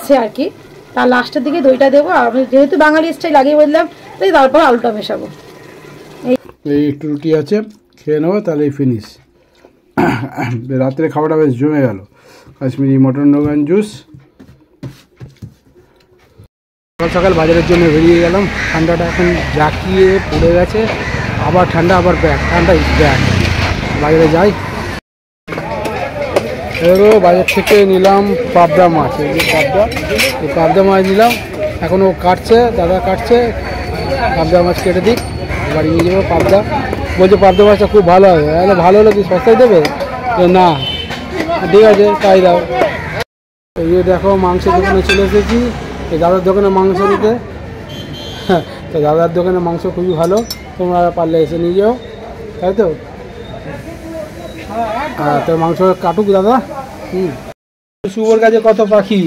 সে আর কি, তার লাস্টের দিকে দইটা দেবো। আর আমি যেহেতু বাঙালি স্টাইল লাগিয়ে বললাম, তাই তারপর আলুটা মেশাবো। এই একটু রুটি আছে, খেয়ে নেবো, তাহলেই ফিনিশ। রাত্রে খাবারটা বেশ জমে গেল। Kashmiri mutton rogan juice. সকাল সকাল বাজারের জন্য বেরিয়ে গেলাম। ঠান্ডাটা এখন জাকিয়ে পড়ে গেছে, আবার ঠান্ডা, আবার ব্যাগ, ঠান্ডা ইজ ব্যাগ। বাজারে যাই। এবারও বাজার থেকে নিলাম পাবদা মাছ। এই পাবদা মাছ নিলাম। এখন ও কাটছে, দাদা কাটছে। পাবদা মাছ কেটে দিক, বাড়ি নিয়ে যাবো। পাবদা বলছে পাবদা মাছটা খুব ভালো হবে। ভালো হলে কি সস্তায় দেবে? না, ঠিক আছে তাই দাও। এই যে দেখো মাংসের দোকানে চলে এসেছি। এই দাদার দোকানে মাংস দিতে। তো দাদার দোকানে মাংস খুবই ভালো, তোমরা পারলে এসে নিয়ে যাও, তাই তো? হ্যাঁ, তো মাংস কাটুক দাদা। শুভর কাছে কত পাখি,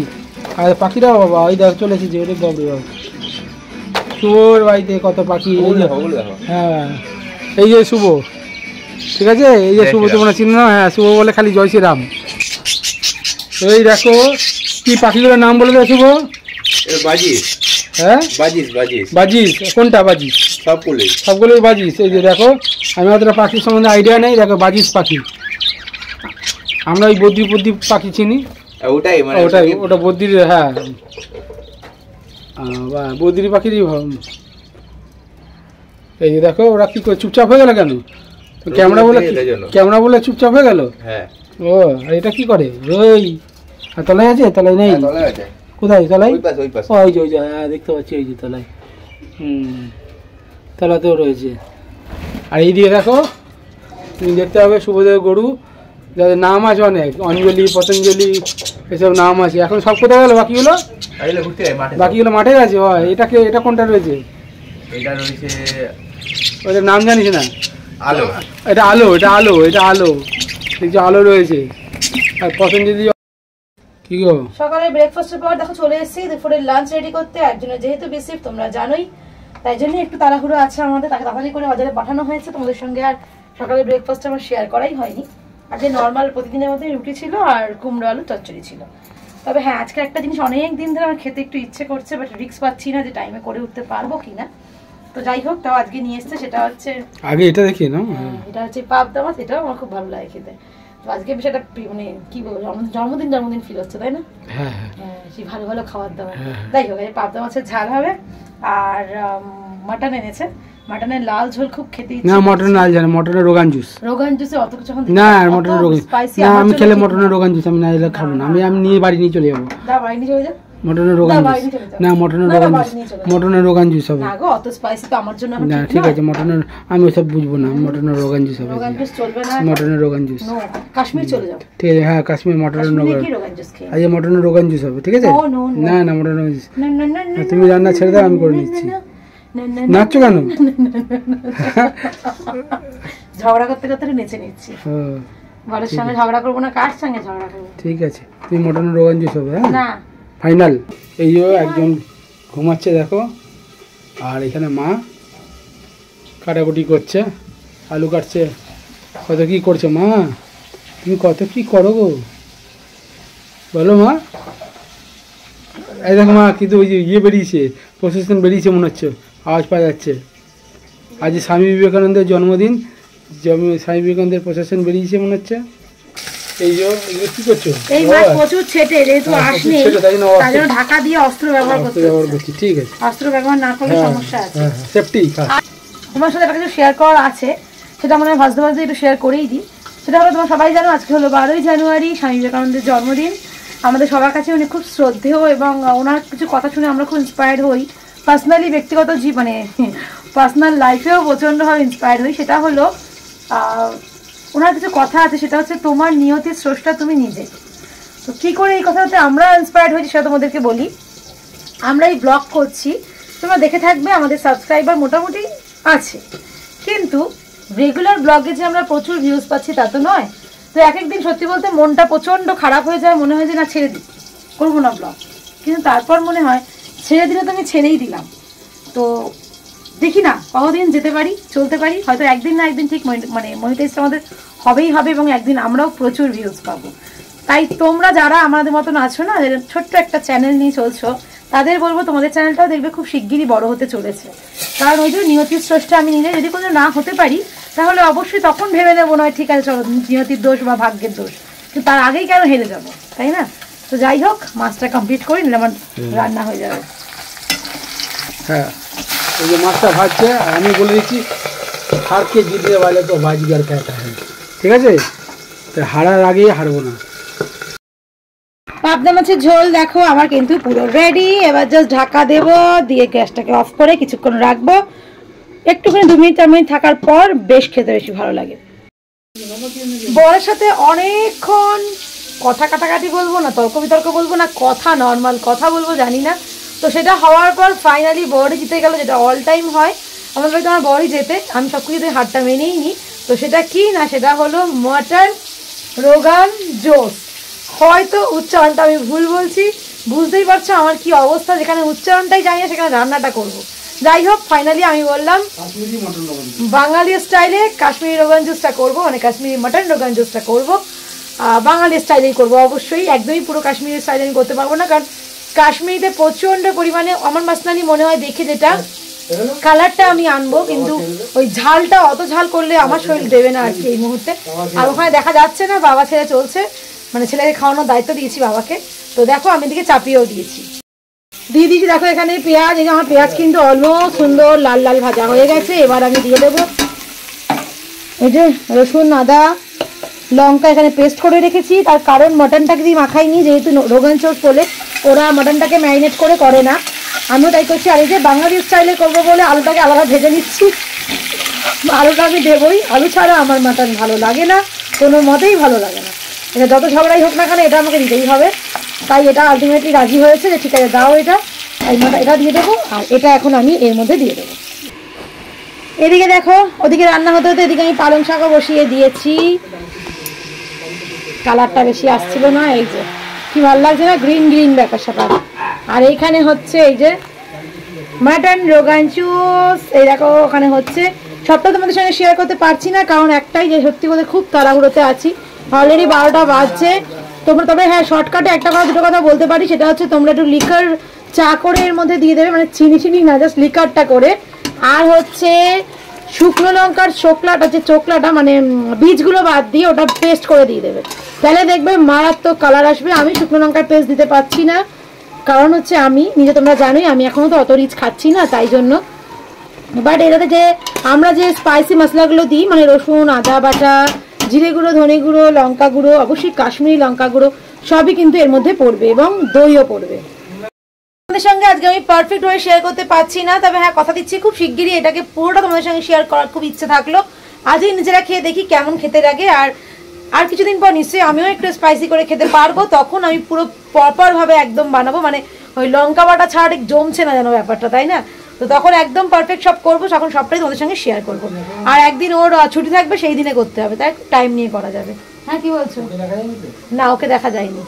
আর পাখিরাও বাবা ওই দেখ চলে এসেছে। ওরে বাবরে বাবা, শুভর বাড়িতে কত পাখি। হ্যাঁ, এই যে শুভ, ঠিক আছে? এই যে শুভ, তোমরা চিনো না? হ্যাঁ, শুভ বলে খালি জয় শ্রীরাম। এই দেখো কি পাখিগুলোর নাম বলে দেয় শুভ? বাজিস। হ্যাঁ, বাজিস বাজিস বাজিস। কোনটা বাজিস? সবগুলোই বাজিস। এই যে দেখো, আমি অতটা পাখির সম্বন্ধে আইডিয়া নেই। দেখো বাজিস পাখি। আমরা ওই বদ্রি পাখি চিনি। ওটাই মানে ওটা বদ্রির। হ্যাঁ, বদ্রি পাখিরই। এই যে দেখো ওরা কি করে চুপচাপ হয়ে গেল কেন? ক্যামেরা বলে চুপচাপ হয়ে গেল। হ্যাঁ। ও, আর এটা কি করে? ওই তলায় আছে? তলায় নেই? কোথায় তলায়? ওই যে হ্যাঁ, দেখতে পাচ্ছি এই যে তলায়। তলাতেও রয়েছে। আর এই দিকে দেখো, তুমি দেখতে হবে শুভদেব গরু, যাদের নাম আছে অনেক, অঞ্জলি, পতঞ্জলি, এসব নাম আছে। এখন সব কোথায় গেল বাকিগুলো? বাকিগুলো মাঠে গেছে। এটা কোনটা রয়েছে? এটা রয়েছে, ওদের নাম জানিস না? আলো। এটা আলো। দেখছি আলো রয়েছে। আর পতঞ্জলি। কি গো, সকালে ব্রেকফাস্টের পর দেখো চলে এসেছি দুপুরের লাঞ্চ রেডি করতে। একজনের যেহেতু বেশি তোমরা জানোই, তাই জন্য একটু তাড়াহুড়ো আছে আমাদের। তাকে তাড়াতাড়ি করে বাজারে পাঠানো হয়েছে। তোমাদের সঙ্গে আর সকালে ব্রেকফাস্ট আমার শেয়ার করাই হয়নি। আজকে নর্মাল প্রতিদিনের মধ্যে রুটি ছিল আর কুমড়ো আলু চচ্চড়ি ছিল। তবে হ্যাঁ, আজকে একটা জিনিস অনেক দিন ধরে আমার খেতে একটু ইচ্ছে করছে, বাট রিস্ক পাচ্ছি না যে টাইমে করে উঠতে পারবো কিনা। তো যাই হোক, তাও আজকে নিয়ে এসছে। সেটা হচ্ছে, আগে এটা দেখি না, এটা হচ্ছে পাবদা মাছ। এটাও আমার খুব ভালো লাগে খেতে। তো আজকে সেটা মানে কি বলবো, জন্মদিন ফিল হচ্ছে, তাই না? হ্যাঁ, সেই ভালো ভালো খাবার দাবার। যাই হোক, এই পাবদা মাছের ঝাল হবে। আর মাটন এনেছে, মাটনের লাল ঝোল খুব খেতে ইচ্ছে। না, মটন লাল ঝাল, মটনের রোগান জুসে অত কিছু না। মটনের রোগান না, আমি খেলে মটনের রোগান জুস আমি না এলে খাবো না। আমি নিয়ে বাড়ি নিয়ে চলে যাবো। বাড়ি নিয়ে চলে যাও। মটনের রোগান জুস না, মটনের রোগান জুস হবে। না গো, অত স্পাইসি তো আমার জন্য না। ঠিক আছে, মটনের আমি ওসব বুঝবো না। মটনের রোগান জুস হবে। মটনের রোগান জুস। কাশ্মীর চলে যাও। ঠিক আছে, হ্যাঁ, কাশ্মীর মটনের রোগান জুস। আজকে মটনের রোগান জুস হবে, ঠিক আছে? না, মটনের রোগান জুস। তুমি রান্না ছেড়ে দাও, আমি করে নিচ্ছি। নাচছো কেন? ঝগড়া করতে করতে নেচে নিচ্ছি। বাড়ির সঙ্গে ঝগড়া করবো না, কার সঙ্গে ঝগড়া করবো? ঠিক আছে, তুমি মটনের রোগান জুস হবে। হ্যাঁ, না ফাইনাল। এই যে একজন ঘুমাচ্ছে দেখো, আর এখানে মা কাটাকুটি করছে, আলু কাটছে। কত কি করছো মা? তুমি কত কি করো গো, বলো মা? এই দেখো মা, কিন্তু ওই যে বেরিয়েছে, প্রসেশন বেরিয়েছে মনে হচ্ছে, আওয়াজ পাওয়া যাচ্ছে। আজ স্বামী বিবেকানন্দের জন্মদিন। স্বামী বিবেকানন্দের প্রসেশন বেরিয়েছে মনে হচ্ছে। এই যে এগুলো কি করছো? এই মাছ প্রচুর ছেটে, যেহেতু আসলে তাই জন্য ঢাকা দিয়ে অস্ত্র ব্যবহার করছি। ঠিক আছে, অস্ত্র ব্যবহার না করলে সমস্যা আছে। সেফটি। তোমার সাথে একটা কিছু শেয়ার করার আছে, সেটা মনে হয় ভাজতে একটু শেয়ার করেই দিই। সেটা হলো, তোমরা সবাই জানো আজকে হলো 12ই জানুয়ারি, স্বামী বিবেকানন্দের জন্মদিন। আমাদের সবার কাছে উনি খুব শ্রদ্ধেয়, এবং ওনার কিছু কথা শুনে আমরা খুব ইন্সপায়ার্ড হই। পার্সোনালি, ব্যক্তিগত জীবনে, পার্সোনাল লাইফেও প্রচণ্ডভাবে ইন্সপায়ার্ড হই। সেটা হলো, ওনার কিছু কথা আছে, সেটা হচ্ছে তোমার নিয়তির স্রষ্টা তুমি নিজে। তো কী করে এই কথাতে আমরা ইন্সপায়ার্ড হয়েছি সেটা তোমাদেরকে বলি। আমরা এই ব্লগ করছি, তোমরা দেখে থাকবে, আমাদের সাবস্ক্রাইবার মোটামুটি আছে, কিন্তু রেগুলার ব্লগে যে আমরা প্রচুর ভিউজ পাচ্ছি তা তো নয়। তো এক একদিন সত্যি বলতে মনটা প্রচণ্ড খারাপ হয়ে যায়, মনে হয় যে না, ছেড়ে দিই, করবো না ব্লগ। কিন্তু তারপর মনে হয় ছেড়ে দিলে তো আমি ছেড়েই দিলাম। তো দেখি না কতদিন যেতে পারি, চলতে পারি। হয়তো একদিন না একদিন ঠিক মানে মনিটাইজটা আমাদের হবেই হবে, এবং একদিন আমরাও প্রচুর ভিউজ পাবো। তাই তোমরা যারা আমাদের মতন আছো না, ছোট্ট একটা চ্যানেল নিয়ে চলছো, তাদের বলবো তোমাদের চ্যানেলটাও দেখবে খুব শিগগিরই বড় হতে চলেছে। কারণ ওই যে নিয়তির স্রষ্টা আমি নিজে যদি কোনো না হতে পারি, তাহলে অবশ্যই তখন ভেবে নেবো নয় ঠিক আছে চলো নিয়তির দোষ বা ভাগ্যের দোষ, কিন্তু তার আগেই কেন হেরে যাবো, তাই না? তো যাই হোক, মাছটা কমপ্লিট করে নিলে আমার রান্না হয়ে যাবে। হ্যাঁ, এই যে মাছটা ভাজছে, আর আমি বলে দিচ্ছি হারকে জিতলে বলে তো বাজিগার খেতে হয়, ঠিক আছে? তো হারার আগেই হারবো না। পাবদা মাছের ঝোল দেখো আমার কিন্তু পুরো রেডি। এবার জাস্ট ঢাকা দেবো, দিয়ে গ্যাসটাকে অফ করে কিছুক্ষণ রাখবো। একটুখানি 2 মিনিট 4 মিনিট থাকার পর বেশ খেতে বেশি ভালো লাগে। বরের সাথে অনেকক্ষণ কথা কাটাকাটি বলবো না, তর্ক বিতর্ক বলবো না, কথা নর্মাল কথা বলবো জানি না। তো সেটা হওয়ার পর ফাইনালি বরই জিতে গেল, যেটা অল টাইম হয় আমার বাড়িতে, আমার বরই যেতে। আমি সব কিছুতে হারটা মেনেই নিই। তো সেটা কি না, সেটা হলো মটন রোগান জোস। হয়তো উচ্চারণটা আমি ভুল বলছি, বুঝতেই পারছো আমার কি অবস্থা, যেখানে উচ্চারণটাই জানি না সেখানে রান্নাটা করব। যাই হোক, ফাইনালি আমি বললাম বাঙালি স্টাইলে কাশ্মীরি রোগান জুসটা করবো, মানে কাশ্মীরি মটন রোগান জুসটা করবো। বাঙালি স্টাইলেই করবো অবশ্যই, একদমই পুরো কাশ্মীরি স্টাইলে আমি করতে পারবো না, কারণ কাশ্মীরিতে প্রচণ্ড পরিমাণে আমার মাসনালি মনে হয় দেখে যেটা কালারটা আমি আনবো, কিন্তু ওই ঝালটা অত ঝাল করলে আমার শরীর দেবে না আর কি এই মুহূর্তে। আর ওখানে দেখা যাচ্ছে না, বাবা ছেলে চলছে, মানে ছেলেকে খাওয়ানোর দায়িত্ব দিয়েছি বাবাকে। তো দেখো আমি দিকে চাপিয়েও দিয়েছি, দিয়ে দিয়েছি। দেখো এখানে পেঁয়াজ, এই যে আমার পেঁয়াজ কিন্তু অলমোস্ট সুন্দর লাল লাল ভাজা হয়ে গেছে। এবার আমি দিয়ে দেবো এই যে রসুন আদা লঙ্কা এখানে পেস্ট করে রেখেছি। তার কারণ মটনটাকে দিয়ে মাখাইনি, যেহেতু রোগান জোস বলে ওরা মটনটাকে ম্যারিনেট করে না, আমিও তাই করছি। আর এই যে বাঙালি স্টাইলে করবো বলে আলুটাকে আলাদা ভেজে নিচ্ছি। আলুটা আমি দেবই, আলু ছাড়া আমার মাটন ভালো লাগে না, কোনো মতেই ভালো লাগে না। এটা যত ঝগড়াই হোক না কেন এটা আমাকে দিতেই হবে। তাই এটা আলটিমেটলি রাজি হয়েছে যে ঠিক আছে দাও এটা, এটা দিয়ে দেবো। আর এটা এখন আমি এর মধ্যে দিয়ে দেবো। এদিকে দেখো, ওদিকে রান্না হতে হতে এদিকে আমি পালং শাকও বসিয়ে দিয়েছি। কালারটা বেশি আসছিল না, এই যে কি ভালো লাগছে না, গ্রিন গ্রিন ব্যাপার স্যাপার। আর এইখানে হচ্ছে এই যে মাটন রোগান জুস, এই দেখো ওখানে হচ্ছে। সবটা তোমাদের সঙ্গে শেয়ার করতে পারছি না, কারণ একটাই যে সত্যি বলতে খুব তাড়াহুড়োতে আছি, অলরেডি 12টা বাজছে। তোমরা তবে হ্যাঁ শর্টকাটে একটা কথা দুটো কথা বলতে পারি, সেটা হচ্ছে তোমরা একটু লিকার চা করে এর মধ্যে দিয়ে দেবে, মানে চিনি না, জাস্ট লিকারটা করে। আর হচ্ছে শুকনো লঙ্কার চোকলাটা, যে চোকলাটা মানে বীজগুলো বাদ দিয়ে ওটা পেস্ট করে দিয়ে দেবে, তাহলে দেখবে মারাত্মক কালার আসবে। আমি শুকনো লঙ্কার পেস্ট দিতে পারছি না, কারণ হচ্ছে আমি নিজে, তোমরা জানোই আমি এখনও তো অত রিচ খাচ্ছি না, তাই জন্য। বাট এটাতে যে আমরা যে স্পাইসি মশলাগুলো দিই, মানে রসুন আদা বাটা, জিরে গুঁড়ো, ধনে গুঁড়ো, লঙ্কা গুঁড়ো, অবশ্যই কাশ্মীরি লঙ্কা গুঁড়ো সবই কিন্তু এর মধ্যে পড়বে, এবং দইও পড়বে। তোমাদের সঙ্গে আজকে আমি পারফেক্ট ওয়ে শেয়ার করতে পারছি না, তবে হ্যাঁ কথা দিচ্ছি খুব শিগগিরই এটাকে পুরোটা তোমাদের সঙ্গে শেয়ার করার খুব ইচ্ছে থাকলো। আজই নিজেরা খেয়ে দেখি কেমন খেতে লাগে। আর কিছুদিন পর নিশ্চয়ই আমিও একটু স্পাইসি করে খেতে পারবো, তখন আমি পুরো প্রপার ভাবে একদম বানাবো, মানে ওই লঙ্কা বাটা ছাড়া ঠিক জমছে না যেন ব্যাপারটা, তাই না? তো তখন একদম পারফেক্ট সব করবো, তখন সবটাই তোমাদের সঙ্গে শেয়ার করবো। আর একদিন ওর ছুটি থাকবে, সেই দিনে করতে হবে, তাই টাইম নিয়ে করা যাবে। হ্যাঁ কি বলছো? না ওকে দেখা যায়নি।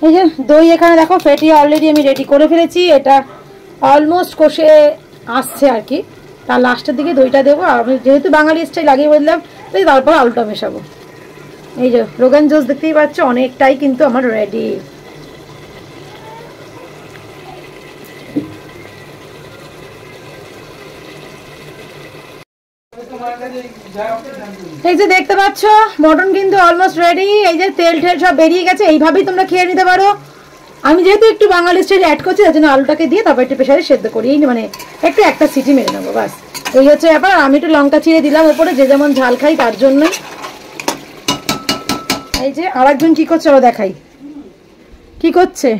এই যে দই এখানে দেখো ফেটিয়ে অলরেডি আমি রেডি করে ফেলেছি, এটা অলমোস্ট কষে আসছে আর কি। তার লাস্টের দিকে দইটা দেবো, আর আমি যেহেতু বাঙালি স্টাইল লাগিয়ে বললাম, তাই তারপর আলুটা মেশাবো। এই যে রোগান জোস দেখতেই পাচ্ছ অনেকটাই কিন্তু আমার রেডি। এই যে দেখতে পাচ্ছ মটন কিন্তু অলমোস্ট রেডি। এই যে তেল টেল সব বেরিয়ে গেছে, এইভাবেই তোমরা খেয়ে নিতে পারো। আমি যেহেতু একটু বাঙালি স্টাইল অ্যাড করছি, তার জন্য আলুটাকে দিয়ে তারপর একটু প্রেসারে সেদ্ধ করি, মানে একটু একটা সিটি মেরে নেবো, বাস এই হচ্ছে ব্যাপার। আমি একটু লঙ্কা চিড়ে দিলাম ওপরে, যে যেমন ঝাল খাই তার জন্যই। এই যে আরেকজন কি করছে ওরা দেখাই, কি করছে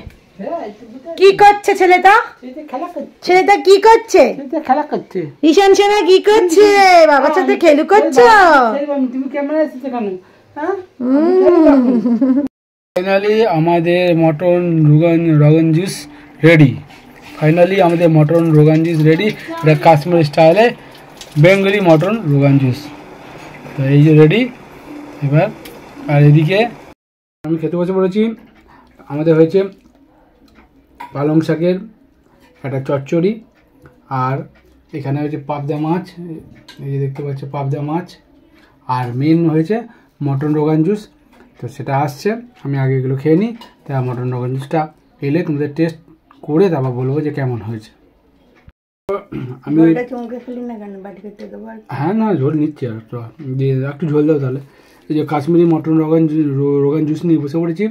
ছেলেটা কি করছে? খেলা করছে ঈশান সেনা কি করছে? বাবার সাথে খেলু করছো? তুমি ক্যামেরা এসেছো কেন? ফাইনালি আমাদের মটন রোগান জুস রেডি। এটা কাশ্মীর স্টাইলে বেঙ্গলি মটন রোগান জুস। তো এই যে রেডি এবার। আর এদিকে আমি খেতে বসে পড়েছি। আমাদের হয়েছে পালং শাকের একটা চচ্চড়ি, আর এখানে হয়েছে পাবদা মাছ, এই যে দেখতে পাচ্ছ পাবদা মাছ, আর মেন হয়েছে মটন রোগান জুস। তো সেটা আসছে, আমি আগে এগুলো খেয়ে নিই। তা মটন রোগান জুসটা এলে তোমাদের টেস্ট করে তারপর বলবো যে কেমন হয়েছে। আমি হ্যাঁ না ঝোল নিচ্ছি আর একটু ঝোল দাও তাহলে। এই যে কাশ্মীরি মটন রোগান জুস নিয়ে বসে পড়েছি,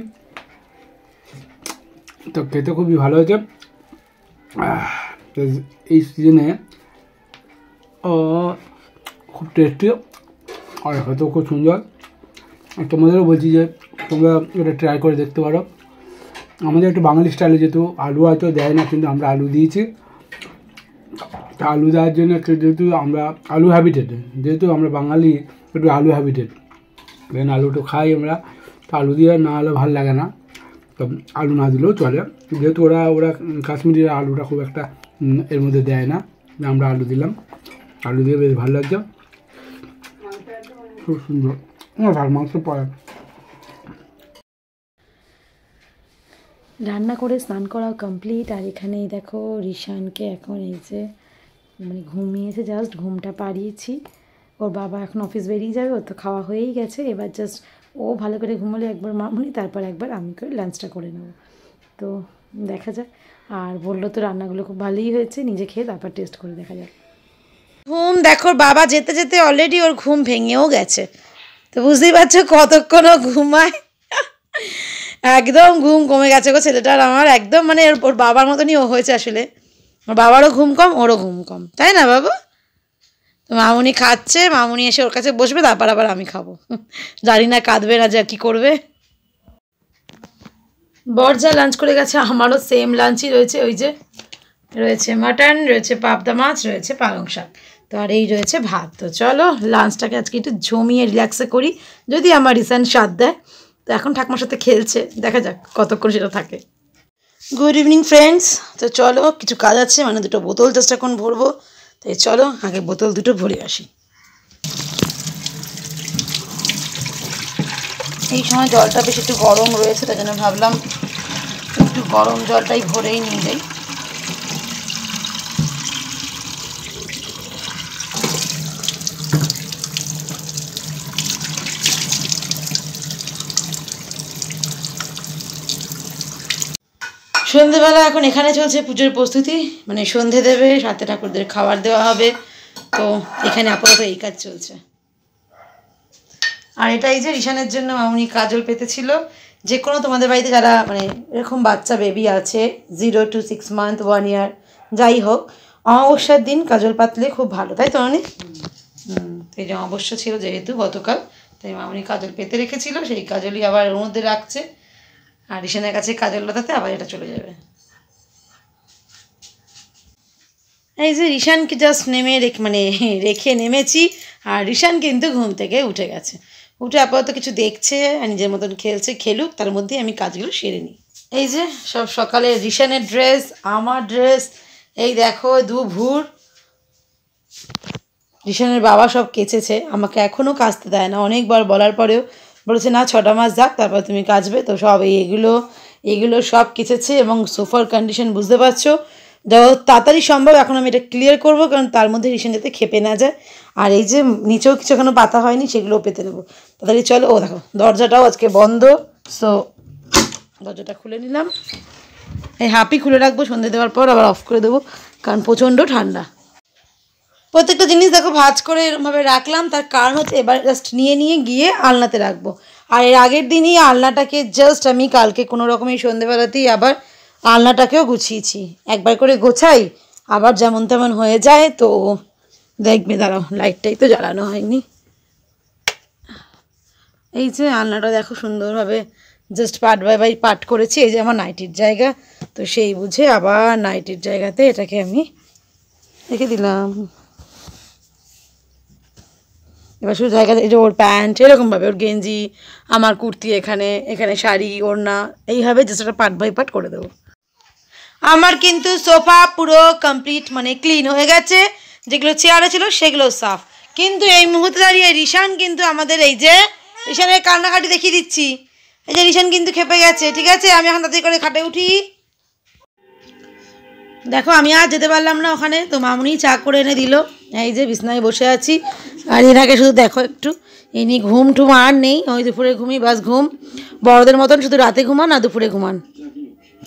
তো খেতে খুবই ভালো হয়েছে। এই সিজনে খুব টেস্টি আর হয়তো খুব সুন্দর। তোমাদেরও বলছি যে তোমরা এটা ট্রাই করে দেখতে পারো। আমাদের একটু বাঙালি স্টাইলে যেহেতু আলু হয়তো দেয় না, কিন্তু আমরা আলু দিয়েছি। তা আলু দেওয়ার জন্য যেহেতু আমরা আলু হ্যাবিটেড, যেহেতু আমরা বাঙালি একটু আলু হ্যাবিটেড, দেন আলুটা খাই আমরা, তো আলু দিয়ে না হলে ভালো লাগে না, তো আলু না দিলেও চলে। যেহেতু ওরা কাশ্মীরি আলুটা খুব একটা এর মধ্যে দেয় না, আমরা আলু দিলাম, আলু দিয়ে বেশ ভালো লাগছে, খুব সুন্দর। মাংস পরে রান্না করে স্নান করা কমপ্লিট। আর এখানেই দেখো রিশানকে এখন এই যে মানে ঘুমিয়েছে, জাস্ট ঘুমটা পাড়িয়েছি। ওর বাবা এখন অফিস বেরিয়ে যাবে, ওর তো খাওয়া হয়েই গেছে। এবার জাস্ট ও ভালো করে ঘুমালে একবার মামুনি, তারপর একবার আমি করে লাঞ্চটা করে নেব। তো দেখা যাক। আর বললো তো রান্নাগুলো খুব ভালোই হয়েছে, নিজে খেয়ে তারপর টেস্ট করে দেখা যাক। ঘুম দেখো, বাবা যেতে যেতে অলরেডি ওর ঘুম ভেঙেও গেছে। তো বুঝতেই পারছো কতক্ষণও ঘুমায়, একদম ঘুম কমে গেছে গো ছেলেটার আমার, একদম মানে ওর বাবার মতনই ও হয়েছে আসলে। ওর বাবারও ঘুম কম, ওরও ঘুম কম, তাই না বাবু? তো মামুনি খাচ্ছে, মামুনি এসে ওর কাছে বসবে, তারপর আবার আমি খাবো। জানি না কাঁদবে না যা কি করবে। বর যা লাঞ্চ করে গেছে, আমারও সেম লাঞ্চই রয়েছে। ওই যে রয়েছে মাটন, রয়েছে পাবদা মাছ, রয়েছে পালং শাক, তো আর এই রয়েছে ভাত। তো চলো লাঞ্চটাকে আজকে একটু জমিয়ে রিল্যাক্সে করি, যদি আমার রিসেন্ট স্বাদ দেয়। তো এখন ঠাকুমার সাথে খেলছে, দেখা যাক কতক্ষণ সেটা থাকে। Good evening friends. তো চলো কিছু কাজ আছে, মানে দুটো বোতল জাস্ট এখন ভরবো, তাই চলো আগে বোতল দুটো ভরে আসি। এই সময় জলটা বেশ একটু গরম রয়েছে, তাই জন্য ভাবলাম একটু গরম জলটাই ভরেই নিয়ে যাই। সন্ধেবেলা এখন এখানে চলছে পুজোর প্রস্তুতি, মানে সন্ধে দেবে, সাথে ঠাকুরদের খাবার দেওয়া হবে। তো এখানে আপাতত এই কাজ চলছে। আর এটাই যে রিশানের জন্য মামুনি কাজল পেতেছিল। যে কোনো তোমাদের বাড়িতে যারা মানে এরকম বাচ্চা বেবি আছে 0 to 6 month 1 year যাই হোক, অমাবস্যার দিন কাজল পাতলে খুব ভালো, তাই তো অনেক। এই যে অমাবস্যা ছিল যেহেতু গতকাল, তাই মামুনি কাজল পেতে রেখেছিল, সেই কাজলই আবার ওর মধ্যে রাখছে। আর রিশানের কাছে কাজল লতাতে আবার এটা চলে যাবে। এই যে রিশানকে জাস্ট রেখে নেমেছি। আর রিশান কিন্তু ঘুম থেকে উঠে গেছে, উঠে আপাতত কিছু দেখছে আর নিজের মতন খেলছে, খেলুক, তার মধ্যেই আমি কাজগুলো সেরে নিই। এই যে সব সকালে রিশানের ড্রেস, আমার ড্রেস, এই দেখো ভুর। রিশানের বাবা সব কেচেছে, আমাকে এখনও কাচতে দেয় না, অনেকবার বলার পরেও বলেছে না 6টা মাস যাক তারপর তুমি কাচবে। তো সব এগুলো সব কেচেছে, এবং সোফার কন্ডিশন বুঝতে পারছো, যত তাড়াতাড়ি সম্ভব এখন আমি এটা ক্লিয়ার করবো, কারণ তার মধ্যে রিশান যাতে খেপে না যায়। আর এই যে নিচেও কিছু এখনো পাতা হয়নি, সেগুলোও পেতে নেবো তাড়াতাড়ি। চলো, ও দেখো দরজাটাও আজকে বন্ধ, সো দরজাটা খুলে নিলাম। এই হাফই খুলে রাখবো, সন্ধ্যে দেওয়ার পর আবার অফ করে দেবো, কারণ প্রচণ্ড ঠান্ডা। প্রত্যেকটা জিনিস দেখো ভাঁজ করে এরকমভাবে রাখলাম, তার কারণ হচ্ছে এবার জাস্ট নিয়ে গিয়ে আলনাতে রাখবো। আর এর আগের দিনই আলনাটাকে জাস্ট আমি কালকে কোনো রকমের সন্ধ্যেবেলাতেই আবার আলনাটাকেও গুছিয়েছি, একবার করে গোছাই আবার যেমন তেমন হয়ে যায়। তো দেখবে, দাঁড়াও লাইটটাই তো জ্বালানো হয়নি। এই যে আলনাটা দেখো সুন্দরভাবে just part bye bye part করেছি। এই যে আমার নাইটির জায়গা, তো সেই বুঝে আবার নাইটির জায়গাতে এটাকে আমি রেখে দিলাম। এবার শুধু জায়গা, এই যে ওর প্যান্ট এরকমভাবে, ওর গেঞ্জি, আমার কুর্তি এখানে শাড়ি, ওড়না, এইভাবে জাস্ট একটা পার্ট বাই পার্ট করে দেবো। আমার কিন্তু সোফা পুরো কমপ্লিট মানে ক্লিন হয়ে গেছে, যেগুলো চেয়ারে ছিল সেগুলো সাফ। কিন্তু এই মুহূর্তে দাঁড়িয়ে রিশান কিন্তু আমাদের, এই যে রিশানের কান্নাকাটি দেখিয়ে দিচ্ছি, এই যে রিশান কিন্তু খেপে গেছে। ঠিক আছে, আমি এখন তাড়াতাড়ি করে খাটে উঠি। দেখো আমি আর যেতে পারলাম না ওখানে, তো মামুনি চা করে এনে দিল। এই যে বিছনায় বসে আছি, আর এনাকে শুধু দেখো একটু, ইনি ঘুম টুম আর নেই, ওই দুপুরে ঘুমি বাস ঘুম, বড়দের মতন শুধু রাতে ঘুমান আর দুপুরে ঘুমান,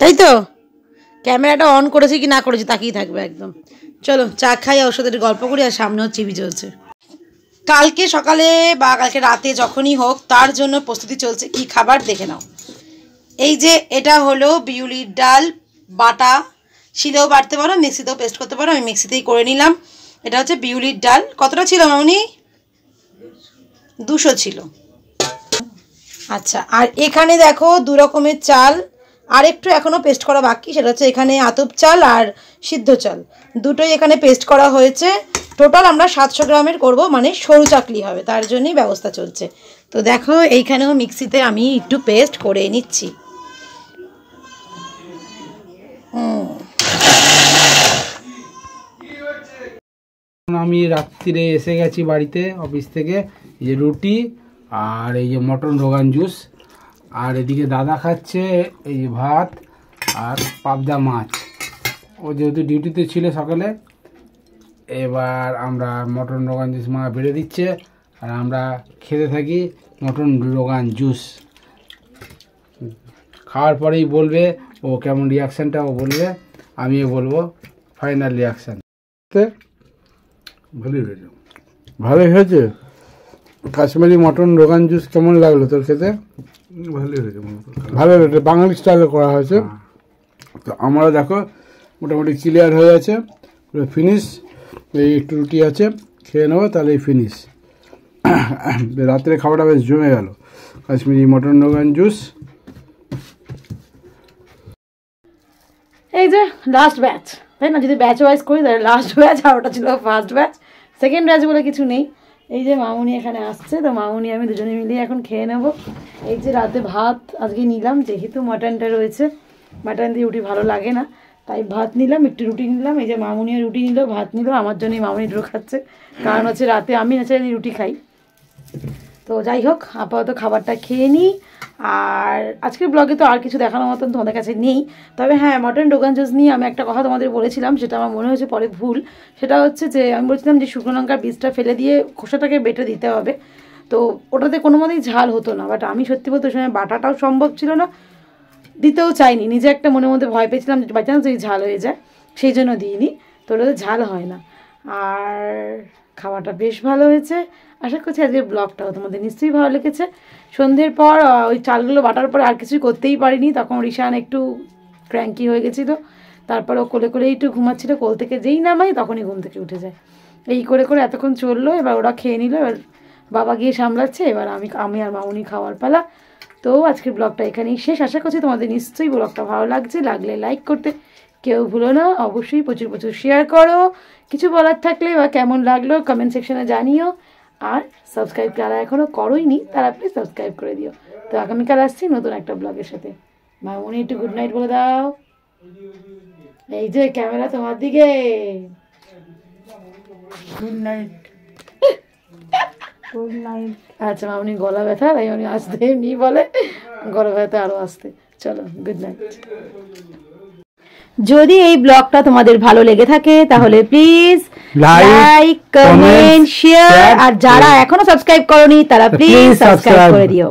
তাই তো? ক্যামেরাটা অন করেছি কি না করেছি তাকিয়ে থাকবে একদম। চলো চা খাই, ওর সাথে গল্প করি, আর সামনে হচ্ছে টিভি চলছে। কালকে সকালে বা কালকে রাতে যখনই হোক তার জন্য প্রস্তুতি চলছে। কি খাবার দেখে নাও। এই যে এটা হলো বিউলির ডাল বাটা, শিলেও বাটতে পারো, মিক্সিতেও পেস্ট করতে পারো, আমি মিক্সিতেই করে নিলাম। এটা হচ্ছে বিউলির ডাল। কতটা ছিল মামনি? 200 ছিল। আচ্ছা, আর এখানে দেখো 2 রকমের চাল, আর একটু এখনও পেস্ট করা বাকি, সেটা হচ্ছে এখানে আতপ চাল আর সিদ্ধ চাল, দুটোই এখানে পেস্ট করা হয়েছে। টোটাল আমরা 700 গ্রামের করব, মানে সরু চাকলি হবে, তার জন্যই ব্যবস্থা চলছে। তো দেখো এইখানেও মিক্সিতে আমি একটু পেস্ট করে নিচ্ছি। আমি রাত্রিরে এসে গেছি বাড়িতে অফিস থেকে, এই যে রুটি আর এই যে মটন রোগান জুস, আর এদিকে দাদা খাচ্ছে এই যে ভাত আর পাবদা মাছ। ও যেহেতু ডিউটিতে ছিল সকালে, এবার আমরা মটন রোগান জুস মা বেড়ে দিচ্ছে, আর আমরা খেতে থাকি মটন রোগান জুস। খাওয়ার পরেই বলবে ও কেমন রিয়াকশানটা ও বলবে, আমিও বলবো ফাইনাল রিয়াকশান। ভালোই হয়েছে, ভালোই হয়েছে। কাশ্মীরি মটন রোগান জুস কেমন লাগলো তোর খেতে? ভালোই হয়েছে, ভালো হয়েছে, বাঙালি স্টাইলে করা হয়েছে। তো আমরা দেখো মোটামুটি ক্লিয়ার হয়ে আছে, ফিনিশ। এই একটু রুটি আছে, খেয়ে নেবো তাহলেই ফিনিশ। রাত্রে খাবারটা বেশ জমে গেল। Kashmiri mutton rogan juice. এই যে লাস্ট ব্যাচ, তাই না? যদি ব্যাচ ওয়াইজ করি তাহলে লাস্ট ব্যাচ, আর ওটা ছিল ফার্স্ট ব্যাচ। সেকেন্ড ব্যাচ বলে কিছু নেই। এই যে মামুনি এখানে আসছে, তো মামুনি আমি দুজনে মিলিয়ে এখন খেয়ে নেবো। এই যে রাতে ভাত আজকে নিলাম, যেহেতু মাটনটা রয়েছে, মাটন দিয়ে রুটি ভালো লাগে না, তাই ভাত নিলাম, একটু রুটি নিলাম। এই যে মামুনিও রুটি নিল, ভাত নিল, আমার জন্যই মামুনি দুটো খাচ্ছে, কারণ হচ্ছে রাতে আমি ন্যাচারালি রুটি খাই। তো যাই হোক, আপাতত খাবারটা খেয়ে নিই। আর আজকের ব্লগে তো আর কিছু দেখানোর মতন তোমাদের কাছে নেই, তবে হ্যাঁ, মটন রোগান জুস নিয়ে আমি একটা কথা তোমাদের বলেছিলাম, সেটা আমার মনে হয়েছে পরে ভুল। সেটা হচ্ছে যে আমি বলছিলাম যে শুকনো লঙ্কার বীজটা ফেলে দিয়ে খোসাটাকে বেটে দিতে হবে, তো ওটাতে কোনো মতেই ঝাল হতো না। বাট আমি সত্যি বলতে সময় বাটাটাও সম্ভব ছিল না, দিতেও চাইনি, নিজে একটা মনের মধ্যে ভয় পেয়েছিলাম যে বাই চান্স যদি ঝাল হয়ে যায়, সেই জন্য দিইনি। তো ওটাতে ঝাল হয় না। আর খাওয়াটা বেশ ভালো হয়েছে। আশা করছি আজকের ব্লগটাও তোমাদের নিশ্চয়ই ভালো লেগেছে। সন্ধ্যের পর ওই চালগুলো বাটার পরে আর কিছুই করতেই পারিনি, তখন রিশান একটু ক্র্যাঙ্কি হয়ে গেছিলো। তারপর ও কোলে কোলেই একটু ঘুমাচ্ছিল, কোল থেকে যেই নামাই তখনই ঘুম থেকে উঠে যায়। এই করে করে এতক্ষণ চললো। এবার ওরা খেয়ে নিল, এবার বাবা গিয়ে সামলাচ্ছে, এবার আমি আর মামুনি খাওয়ার পালা। তো আজকের ব্লগটা এখানেই শেষ। আশা করছি তোমাদের নিশ্চয়ই ব্লগটা ভালো লাগছে, লাগলে লাইক করতে কেউ ভুলো না, অবশ্যই প্রচুর প্রচুর শেয়ার করো। কিছু বলার থাকলে বা কেমন লাগলো কমেন্ট সেকশনে জানিও। আর সাবস্ক্রাইব যারা এখনও করোইনি তারা প্লিজ সাবস্ক্রাইব করে দিও। তো আগামীকাল আসছি নতুন একটা ব্লগের সাথে। মামুনি একটু গুড নাইট বলে দাও। এই যে ক্যামেরা তোমার দিকে, গুড নাইট। Good night. আচ্ছা, মামুনি গলা ব্যথা, তাই উনি আসতে এমনি বলে, গলা ব্যথা আরও আসতে। চলো, গুড নাইট। যদি এই ব্লগটা তোমাদের ভালো লেগে থাকে তাহলে প্লিজ লাইক, কমেন্ট, শেয়ার, আর যারা এখনো সাবস্ক্রাইব করোনি তারা প্লিজ সাবস্ক্রাইব করে দিও।